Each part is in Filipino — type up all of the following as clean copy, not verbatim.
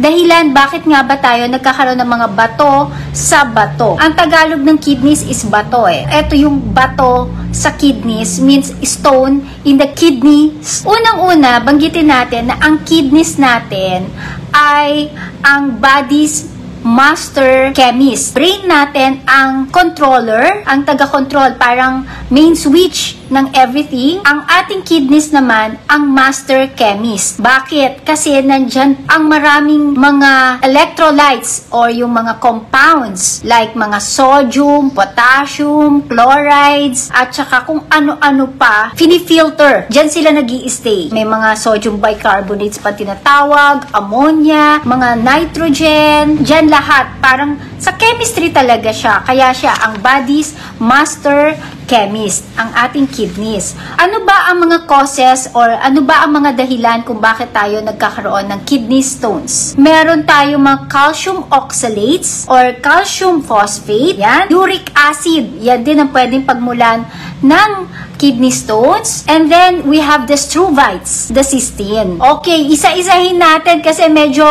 Dahilan bakit nga ba tayo nagkakaroon ng mga bato sa bato? Ang Tagalog ng kidneys is bato eh. Ito yung bato sa kidneys means stone in the kidneys. Unang-una, banggitin natin na ang kidneys natin ay ang body's master chemist. Brain natin ang controller, ang taga-control, parang main switch ng everything. Ang ating kidneys naman, ang master chemist. Bakit? Kasi nandyan ang maraming mga electrolytes or yung mga compounds like mga sodium, potassium, chlorides, at saka kung ano-ano pa, finifilter. Diyan sila nag-i-stay. May mga sodium bicarbonates pa tinatawag, ammonia, mga nitrogen, diyan lahat. Parang sa chemistry talaga siya. Kaya siya ang body's master chemist, ang ating kidneys. Ano ba ang mga causes or ano ba ang mga dahilan kung bakit tayo nagkakaroon ng kidney stones? Meron tayo mga calcium oxalates or calcium phosphate. Yan. Uric acid. Yan din ang pwedeng pagmulan ng kidney stones. And then, we have the struvites, the cystine. Okay, isa-isahin natin kasi medyo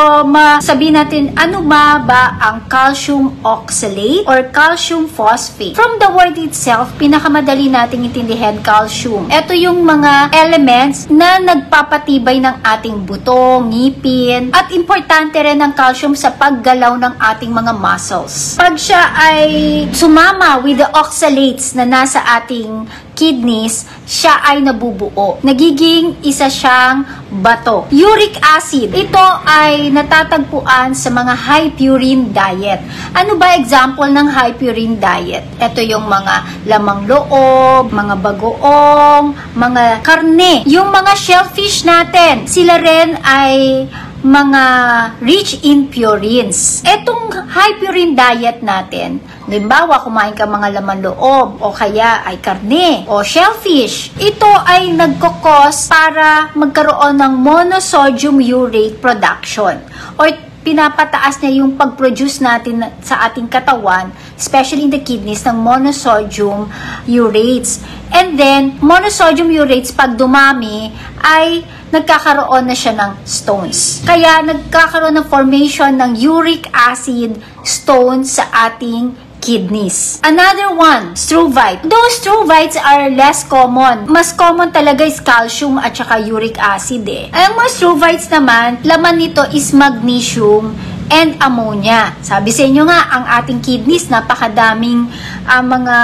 sabihin natin, ano ba ang calcium oxalate or calcium phosphate? From the word itself, pinakamadali nating intindihan calcium. Ito yung mga elements na nagpapatibay ng ating buto, ngipin, at importante rin ang calcium sa paggalaw ng ating mga muscles. Pag siya ay sumama with the oxalates na nasa ating kidneys, siya ay nabubuo. Nagiging isa siyang bato. Uric acid, ito ay natatagpuan sa mga high purine diet. Ano ba example ng high purine diet? Ito yung mga lamang loob, mga bagoong, mga karne. Yung mga shellfish natin, sila rin ay mga rich in purines. Etong high purine diet natin, halimbawa kumain ka mga laman loob o kaya ay karne o shellfish, ito ay nagkokos para magkaroon ng monosodium urate production or pinapataas niya yung pag-produce natin sa ating katawan, especially in the kidneys, ng monosodium urates. And then, monosodium urates, pag dumami, ay nagkakaroon na siya ng stones. Kaya nagkakaroon ng formation ng uric acid stones sa ating kidneys. Another one, struvite. Those struvites are less common. Mas common talaga is calcium at saka uric acid eh. Ang mga struvites naman, laman nito is magnesium and ammonia. Sabi sa inyo nga, ang ating kidneys, napakadaming mga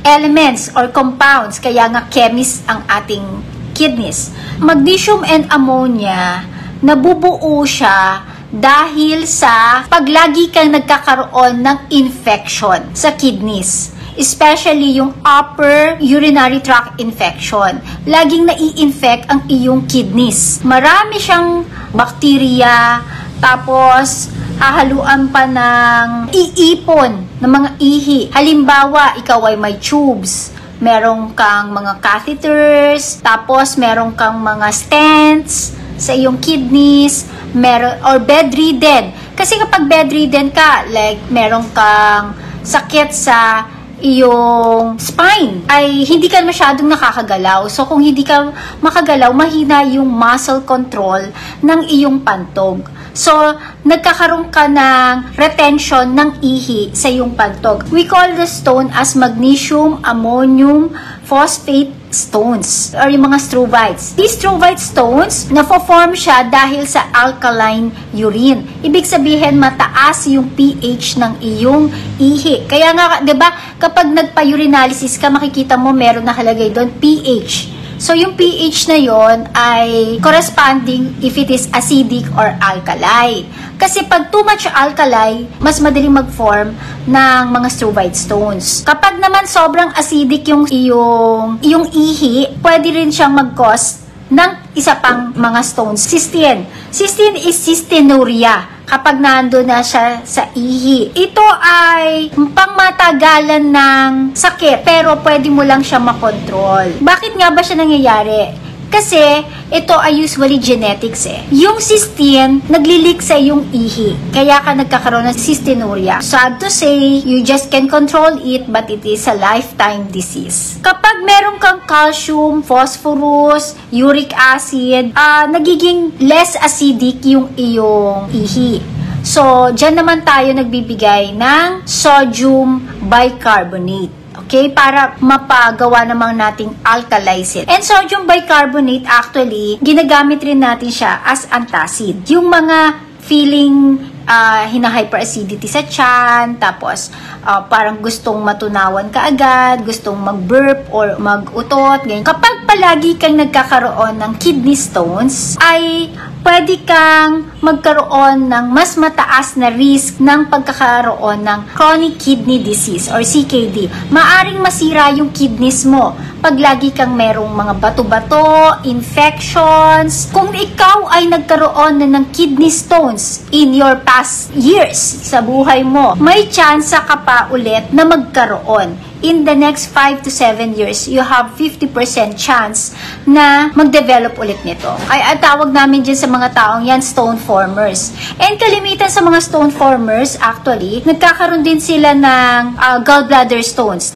elements or compounds, kaya nga chemist ang ating kidneys. Magnesium and ammonia, nabubuo siya dahil sa paglagi kang nagkakaroon ng infection sa kidneys. Especially yung upper urinary tract infection. Laging nai-infect ang iyong kidneys. Marami siyang bakterya, tapos hahaluan pa ng iipon ng mga ihi. Halimbawa, ikaw ay may tubes, meron kang mga catheters, tapos meron kang mga stents sa iyong kidneys, meron, or bedridden. Kasi kapag bedridden ka, like meron kang sakit sa iyong spine, ay hindi ka masyadong nakakagalaw. So kung hindi ka makagalaw, mahina yung muscle control ng iyong pantog. So, nagkakaroon ka ng retention ng ihi sa iyong pantog. We call the stone as magnesium ammonium phosphate stones or yung mga struvites. These struvite stones, nafo-form siya dahil sa alkaline urine. Ibig sabihin, mataas yung pH ng iyong ihi. Kaya nga, 'di ba, kapag nagpa-urinalysis ka, makikita mo meron nakalagay doon pH. So, yung pH na yon ay corresponding if it is acidic or alkali. Kasi pag too much alkali, mas madaling mag-form ng mga struvite stones. Kapag naman sobrang acidic yung iyong ihi, pwede rin siyang mag-cause ng isa pang mga stones. Cystine. Cystine is cystinuria kapag nando na siya sa ihi. Ito ay pangmatagalan ng sakit, pero pwede mo lang siya makontrol. Bakit nga ba siya nangyayari? Kasi ito ay usually genetics eh. Yung cystine, naglilik sa yung ihi. Kaya ka nagkakaroon ng cystinuria. Sad to say, you just can control it but it is a lifetime disease. Kapag meron kang calcium, phosphorus, uric acid, nagiging less acidic yung iyong ihi. So, dyan naman tayo nagbibigay ng sodium bicarbonate. Okay? Para mapagawa naman nating alkalize it. And sodium bicarbonate actually, ginagamit rin natin siya as antacid. Yung mga feeling hina-hyperacidity sa tiyan, tapos parang gustong matunawan ka agad, gustong mag-burp or mag-utot, ganyan. Kapag palagi kang nagkakaroon ng kidney stones, ay pwede kang magkaroon ng mas mataas na risk ng pagkakaroon ng chronic kidney disease or CKD. Maaring masira yung kidneys mo pag lagi kang merong mga bato-bato, infections. Kung ikaw ay nagkaroon na ng kidney stones in your past years sa buhay mo, may chance ka pa ulit na magkaroon. In the next 5 to 7 years, you have 50% chance na mag-develop ulit nito. Ay tawag namin dyan sa mga taong yan, stone formers. And kalimitan sa mga stone formers, actually, nagkakaroon din sila ng gallbladder stones.